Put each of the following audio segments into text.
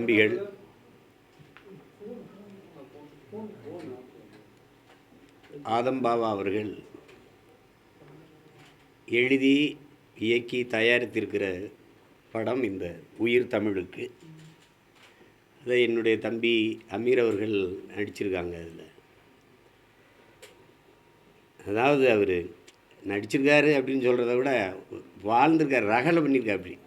தம்பிகள் ஆதம்பாவா அவர்கள் எழுதி இயக்கி தயாரித்திருக்கிற படம் இந்த உயிர் தமிழுக்கு. அதை என்னுடைய தம்பி அமீர் அவர்கள் நடிச்சிருக்காங்க. அதில் அதாவது அவர் நடிச்சிருக்காரு அப்படின்னு சொல்கிறத விட வாழ்ந்திருக்கார், ரகலை பண்ணியிருக்கார். அப்படி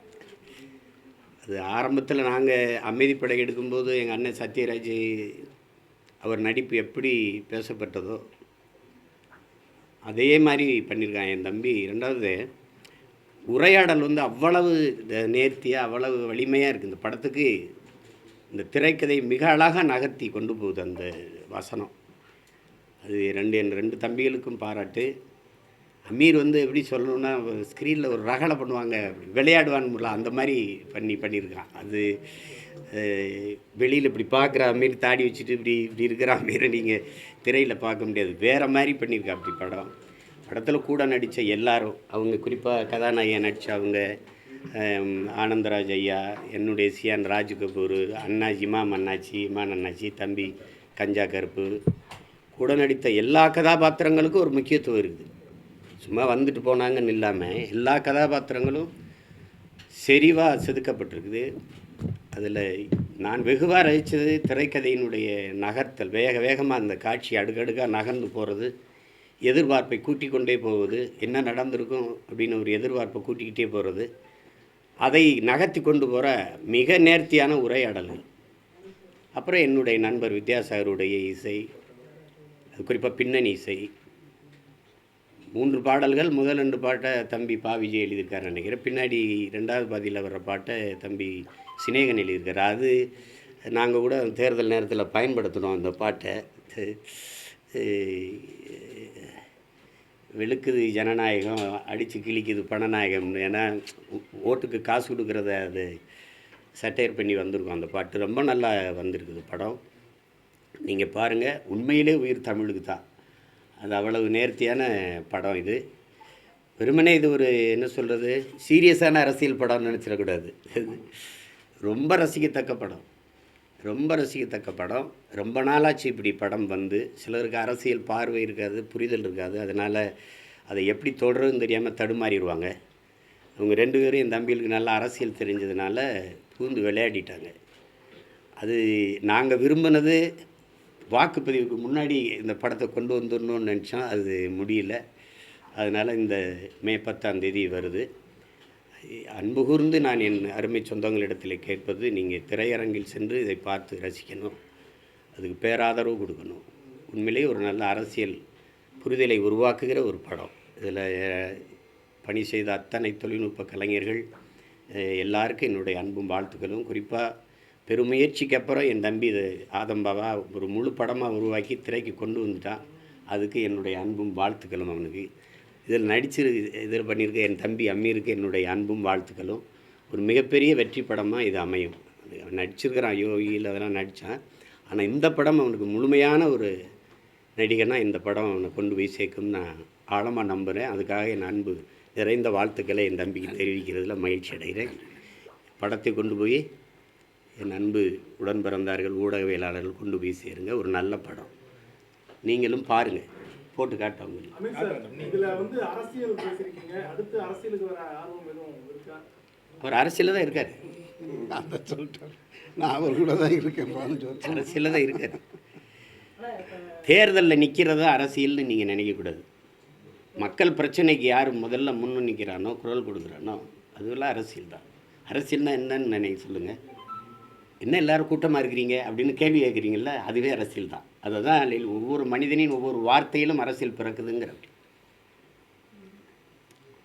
அது ஆரம்பத்தில் நாங்கள் அமைதிப்படை எடுக்கும்போது எங்கள் அண்ணன் சத்யராஜ் அவர் நடிப்பு எப்படி பேசப்பட்டதோ அதே மாதிரி பண்ணியிருக்கான் என் தம்பி. ரெண்டாவது உரையாடல் அவ்வளவு நேர்த்தியாக அவ்வளவு வலிமையாக இருக்குது இந்த படத்துக்கு. இந்த திரைக்கதை மிக அழகாக நகர்த்தி கொண்டு போகுது அந்த வசனம். அது என் ரெண்டு தம்பிகளுக்கும் பாராட்டு. அமீர் எப்படி சொல்லணுன்னா ஸ்க்ரீனில் ஒரு ரகலை பண்ணுவாங்க, விளையாடுவான்னு அந்த மாதிரி பண்ணியிருக்கான். அது வெளியில் இப்படி பார்க்குற அமீர் தாடி வச்சுட்டு இப்படி இருக்கிற அமீரை நீங்கள் திரையில் பார்க்க முடியாது. வேறு மாதிரி பண்ணியிருக்கா அப்படி படத்தில் கூட நடித்த எல்லாரும், அவங்க குறிப்பாக கதாநாயகன் நடித்த அவங்க ஆனந்தராஜ் ஐயா, என்னுடைய சியான் ராஜ்கபூர், அண்ணாச்சி இமான் அண்ணாச்சி, தம்பி கஞ்சா கருப்பு, கூட நடித்த எல்லா கதாபாத்திரங்களுக்கும் ஒரு முக்கியத்துவம் இருக்குது. சும்மா வந்துட்டு போனாங்கன்னு இல்லாமல் எல்லா கதாபாத்திரங்களும் செறிவாக செதுக்கப்பட்டிருக்குது. அதில் நான் வெகுவாக ரசித்தது திரைக்கதையினுடைய நகர்த்தல். வேகமாக அந்த காட்சி அடுக்கடுக்காக நகர்ந்து போகிறது, எதிர்பார்ப்பை கூட்டிக் கொண்டே போவது, என்ன நடந்திருக்கும் அப்படின்னு ஒரு எதிர்பார்ப்பை கூட்டிக்கிட்டே போகிறது, அதை நகர்த்தி கொண்டு போகிற மிக நேர்த்தியான உரையாடல்கள். அப்புறம் என்னுடைய நண்பர் வித்யாசாகருடைய இசை, அது குறிப்பாக பின்னணி இசை. 3 பாடல்கள், முதல் 2 பாட்டை தம்பி விஜய் எழுதியிருக்காரு நினைக்கிறேன். பின்னாடி 2வது பாதியில் வர்ற பாட்டை தம்பி சினேகன் எழுதியிருக்காரு. அது நாங்கள் கூட தேர்தல் நேரத்தில் பயன்படுத்தினோம் அந்த பாட்டை. வெளுக்குது ஜனநாயகம், அடித்து கிழிக்குது பணநாயகம். ஏன்னா ஓட்டுக்கு காசு கொடுக்குறத அது சட்டையர் பண்ணி வந்திருக்கோம். அந்த பாட்டு ரொம்ப நல்லா வந்திருக்குது படம். நீங்கள் பாருங்கள், உண்மையிலே உயிர் தமிழுக்கு தான். அது அவ்வளவு நேர்த்தியான படம். இது வெறுமனே இது ஒரு என்ன சொல்கிறது, சீரியஸான அரசியல் படம்னு நினச்சிடக்கூடாது. ரொம்ப ரசிக்கத்தக்க படம். ரொம்ப நாளாச்சு இப்படி படம் வந்து. சிலருக்கு அரசியல் பார்வை இருக்காது, புரிதல் இருக்காது. அதனால் அதை எப்படி தொடருன்னு தெரியாமல் தடுமாறிடுவாங்க. அவங்க 2 பேரும் என் தம்பிகளுக்கு நல்லா அரசியல் தெரிஞ்சதுனால பூந்து விளையாடிட்டாங்க. அது நாங்கள் விரும்பினது வாக்குப்பதிவுக்கு முன்னாடி இந்த படத்தை கொண்டு வந்துடணும்னு நினச்சோம், அது முடியல. அதனால் இந்த மே 10ஆம் தேதி வருது. அன்பு கூர்ந்து நான் என் அருமை சொந்தங்களிடத்தில் கேட்பது, நீங்கள் திரையரங்கில் சென்று இதை பார்த்து ரசிக்கணும், அதுக்கு பேராதரவு கொடுக்கணும். உண்மையிலேயே ஒரு நல்ல அரசியல் புரிதலை உருவாக்குகிற ஒரு படம். இதில் பணி செய்த அத்தனை தொழில்நுட்ப கலைஞர்கள் எல்லாருக்கும் என்னுடைய அன்பும் வாழ்த்துக்களும். குறிப்பாக பெருமுயற்சிக்கு அப்புறம் என் தம்பி இது ஆதம்பாவா ஒரு முழு படமாக உருவாக்கி திரைக்கு கொண்டு வந்துட்டான். அதுக்கு என்னுடைய அன்பும் வாழ்த்துக்களும். அவனுக்கு இதில் பண்ணியிருக்க என் தம்பி அம்மீருக்கு என்னுடைய அன்பும் வாழ்த்துக்களும். ஒரு மிகப்பெரிய வெற்றி படமாக இது அமையும். அவன் நடிச்சிருக்கிறான், யோகியில் அதெல்லாம் நடித்தான். ஆனால் இந்த படம் அவனுக்கு முழுமையான ஒரு நடிகனாக இந்த படம் அவனை கொண்டு போய் சேர்க்கும் நான் ஆழமாக நம்புகிறேன். அதுக்காக என் அன்பு நிறைந்த வாழ்த்துக்களை என் தம்பிக்கு தெரிவிக்கிறதுல மகிழ்ச்சி அடைகிறேன். படத்தை கொண்டு போய் என் அன்பு உடன் பிறந்தார்கள், ஊடகவியலாளர்கள் கொண்டு போய் சேருங்க. ஒரு நல்ல படம், நீங்களும் பாருங்கள், போட்டு காட்டவங்க. அவர் அரசியலில் தான் இருக்கார். நான் அவர் கூட தான் இருக்கேன். அரசியலில் தான் இருக்கார். தேர்தலில் நிற்கிறத அரசியல்னு நீங்கள் நினைக்கக்கூடாது. மக்கள் பிரச்சனைக்கு யார் முதல்ல முன்னு நிற்கிறானோ, குரல் கொடுக்குறானோ, அதுவெல்லாம் அரசியல் தான். அரசியல்னால் என்னன்னு நினைக்க சொல்லுங்கள். என்ன எல்லோரும் கூட்டமாக இருக்கிறீங்க அப்படின்னு கேள்வி கேட்குறீங்கள, அதுவே அரசியல் தான். அதை தான் ஒவ்வொரு மனிதனின் ஒவ்வொரு வார்த்தையிலும் அரசியல் பிறக்குதுங்கிற.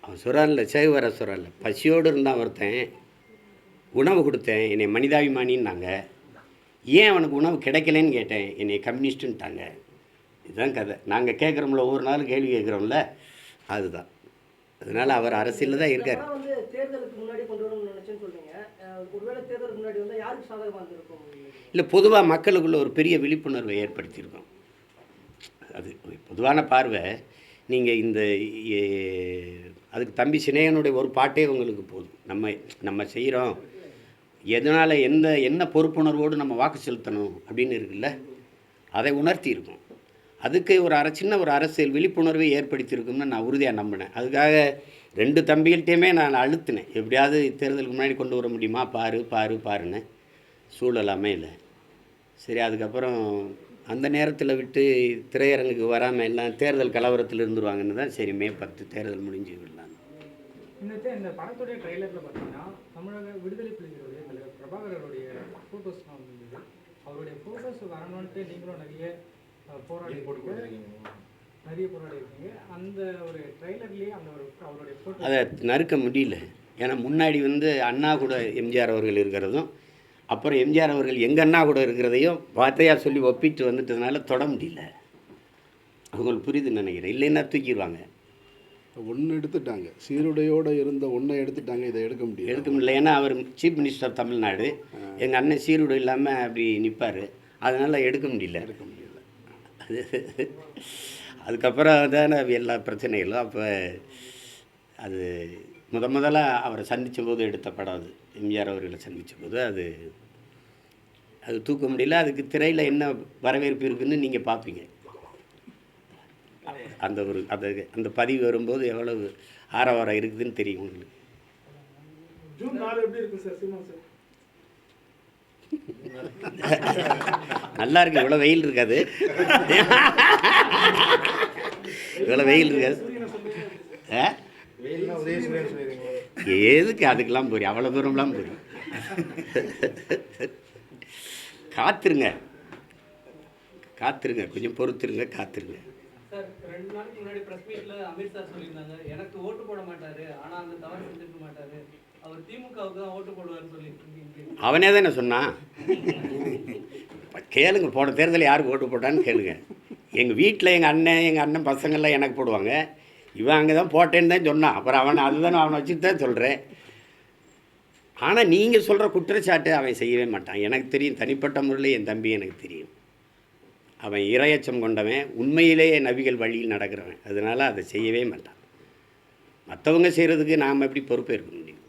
அவன் சொல்கிறான்ல, சேகுவர சொல்கிறான்ல, பசியோடு இருந்தான் ஒருத்தன், உணவு கொடுத்தேன், என்னை மனிதாபிமானின்னாங்க. ஏன் அவனுக்கு உணவு கிடைக்கலன்னு கேட்டேன், என்னை கம்யூனிஸ்ட்டுன்ட்டாங்க. இதுதான் கதை. நாங்கள் கேட்குறோம்ல, ஒவ்வொரு நாளும் கேள்வி கேட்குறோம்ல, அதுதான். அதனால் அவர் அரசியலில் தான் இருக்கார். இல்லை, பொதுவாக மக்களுக்குள்ள ஒரு பெரிய விழிப்புணர்வை ஏற்படுத்தியிருக்கோம். அது பொதுவான பார்வை. நீங்கள் இந்த அதுக்கு தம்பி சினேகனுடைய ஒரு பாட்டே உங்களுக்கு போதும். நம்ம செய்கிறோம், எதனால் என்ன பொறுப்புணர்வோடு நம்ம வாக்கு செலுத்தணும் அப்படின்னு இருக்குல்ல, அதை உணர்த்தி இருக்கும். அதுக்கு சின்ன ஒரு அரசியல் விழிப்புணர்வை ஏற்படுத்தியிருக்கும்னு நான் உறுதியாக நம்பினேன். அதுக்காக 2 தம்பிகள்கிட்டையுமே நான் அழுத்தினேன், எப்படியாவது தேர்தலுக்கு முன்னாடி கொண்டு வர முடியுமா, பாருன்னு. சூழல் அமையலை. சரி, அதுக்கப்புறம் அந்த நேரத்தில் விட்டு திரையரங்குக்கு வராமல் எல்லாம் தேர்தல் கலவரத்தில் இருந்துருவாங்கன்னு தான் சரி மே 10 தேர்தல் முடிஞ்சு விடலாம். இந்த படத்துடைய ட்ரெய்லரில் பார்த்தீங்கன்னா தமிழக விடுதலை புலிகளுடைய தலைவர் பிரபாகரனுடைய ஃபோட்டோஸ்லாம் வந்துருந்தது. அவருடைய ஃபோட்டோஸ் வரணுன்ட்டு நீங்களும் நிறைய போராடி இருக்கீங்க. அந்த ஒரு ட்ரெய்லர்லேயே அந்த அவருடைய ஃபோட்டோ அதை நறுக்க முடியல. ஏன்னா முன்னாடி அண்ணா கூட எம்ஜிஆர் அவர்கள் இருக்கிறதும், அப்புறம் எம்ஜிஆர் அவர்கள் எங்கள் அண்ணா கூட இருக்கிறதையும் வார்த்தையாக சொல்லி ஒப்பிட்டு வந்துட்டதுனால தொட முடியல. அவங்களுக்கு புரியுதுன்னு நினைக்கிறேன். இல்லைன்னா தூக்கிடுவாங்க. ஒன்று எடுத்துட்டாங்க, சீருடையோடு இருந்த ஒன்றை எடுத்துட்டாங்க. இதை எடுக்க முடியல. ஏன்னா அவர் சீஃப் மினிஸ்டர் ஆஃப் தமிழ்நாடு, எங்கள் அண்ணன் சீருடை இல்லாமல் அப்படி நிற்பார். அதனால் எடுக்க முடியல. அதுக்கப்புறம் தானே எல்லா பிரச்சனைகளும். அப்போ அது முதலாக அவரை சந்தித்த போது எடுத்த படம் அது. எம்ஜிஆர் அவர்களை சந்தித்த போது அது தூக்க முடியல. அதுக்கு திரையில் என்ன வரவேற்பு இருக்குதுன்னு நீங்கள் பார்ப்பீங்க. அந்த பதிவு வரும்போது எவ்வளவு ஆரவாரம் இருக்குதுன்னு தெரியும் உங்களுக்கு. ஜூன் 4 எப்படி இருக்கு சார்? நல்லா இருக்கு. இவ்வளோ வெயில் இருக்காது. இவ்வளோ வெயில் இருக்காது. எதுக்கு அதுக்கெல்லாம் போறீங்க? அவ்வளோ தூரம்லாம் போறீங்க. காத்துருங்க, கொஞ்சம் பொறுத்துருங்க, காத்துருங்க. சார், 2 நாளைக்கு முன்னாடி பிரஸ் மீட்ல அமித் சார் சொல்லியிருந்தாங்க, எனக்கு ஓட்டு போட மாட்டாரு, ஆனால் அந்த தவறு செஞ்சிருக்க மாட்டாரு, அவர் திமுகவுக்கு தான் ஓட்டு போடுவார்னு சொல்லியிருக்கீங்க. அவனே தானே சொன்னான். கேளுங்க, போன தேர்தலில் யாருக்கு ஓட்டு போட்டான்னு கேளுங்க. எங்கள் வீட்டில் எங்கள் அண்ணன் பசங்கள்லாம் எனக்கு போடுவாங்க. இவன் அங்கே தான் போட்டேன்னு தான் சொன்னான். அப்புறம் அவனை வச்சுட்டு தான் சொல்கிறேன். ஆனால் நீங்கள் சொல்கிற குற்றச்சாட்டு அவன் செய்யவே மாட்டான். எனக்கு தெரியும், தனிப்பட்ட முறையில் என் தம்பி எனக்கு தெரியும். அவன் இரையச்சம் கொண்டவன், உண்மையிலேயே நபிகள் வழியில் நடக்கிறவன். அதனால் அதை செய்யவே மாட்டான். மற்றவங்க செய்கிறதுக்கு நாம் எப்படி பொறுப்பேற்க முடியும்?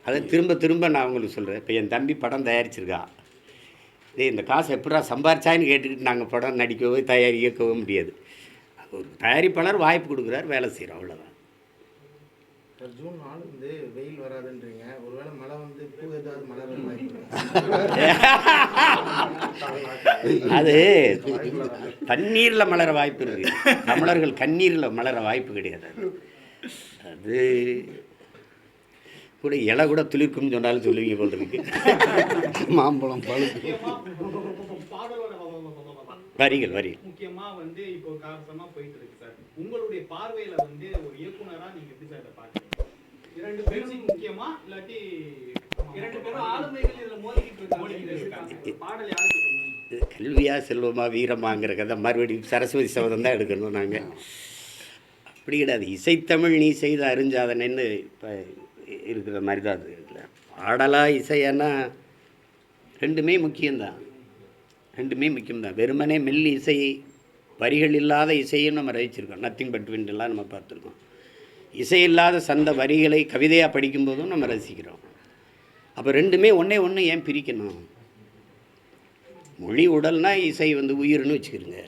அதை திரும்ப நான் அவங்களுக்கு சொல்கிறேன். இப்போ என் தம்பி படம் தயாரிச்சிருக்கா, இந்த காசை எப்படா சம்பாரிச்சான்னு கேட்டுக்கிட்டு நாங்கள் படம் நடிக்கவோ இயக்கவோ முடியாது. ஒரு தயாரிப்பாளர் வாய்ப்பு கொடுக்குறார், வேலை செய்கிறோம், அவ்வளோதான். ஜூன் 4 வெயில் வராதுன்றீங்க. ஒருவேளை மழை பூ ஏதாவது மழை அது தண்ணீரில் மலர வாய்ப்பு இருக்குது. தமிழர்கள் கண்ணீரில் மலர வாய்ப்பு கிடையாது. அது கூட இலை கூட துளிர்க்கும்னு சொன்னாலும் சொல்லுவீங்க போல் இருக்கு. மாம்பழம் பழுப்பு வரிகள் முக்கியமா இப்போ காரணமா போயிட்டு இருக்கு சார். உங்களுடைய பார்வையில ஒரு இயக்குனரா நீங்க எப்படி சார் இதை பாக்குறீங்க? 2 பேரும் முக்கியமா இல்லாட்டி 2 பேரும் ஆளுமைகள் இதுல மோதிக்கிட்டு இருக்காங்க. பாடல் யாருக்கு? கல்வியா செல்வமா வீரமாங்கிற கதை மறுபடியும் சரஸ்வதி சபதம் தான் எடுக்கணும். நாங்கள் அப்படி கிடையாது. இசைத்தமிழ் நீ செய்த அறிஞ்சாதனைன்னு இப்போ இருக்கிற மாதிரி தான் அது இல்லை. பாடலாக இசையானா ரெண்டுமே முக்கியம்தான். வெறுமனே மெல்லி இசை, வரிகள் இல்லாத இசையும் நம்ம ரசிச்சிருக்கோம். நத்திங் பட் விண்டெல்லாம் நம்ம பார்த்துருக்கோம். இசை இல்லாத சந்த வரிகளை கவிதையாக படிக்கும்போதும் நம்ம ரசிக்கிறோம். அப்போ ரெண்டுமே ஒன்று ஏன் பிரிக்கணும்? மொழி உடல்னால் இசை உயிர்னு வச்சுக்கிறோங்க,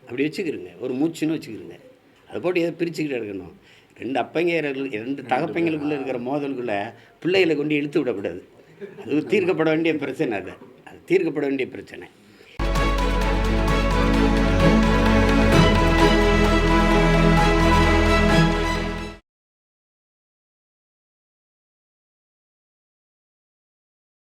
அப்படி வச்சுக்கிறோங்க. ஒரு மூச்சுன்னு வச்சுக்கிறோங்க. அதை போட்டு எதை பிரிச்சுக்கிட்டு எடுக்கணும்? 2 தகப்பங்களுக்குள்ளே இருக்கிற மோதலுக்குள்ளே பிள்ளைகளை கொண்டு இழுத்து விடக்கூடாது. அது தீர்க்கப்பட வேண்டிய பிரச்சனை. அது தீர்க்கப்பட வேண்டிய பிரச்சனை.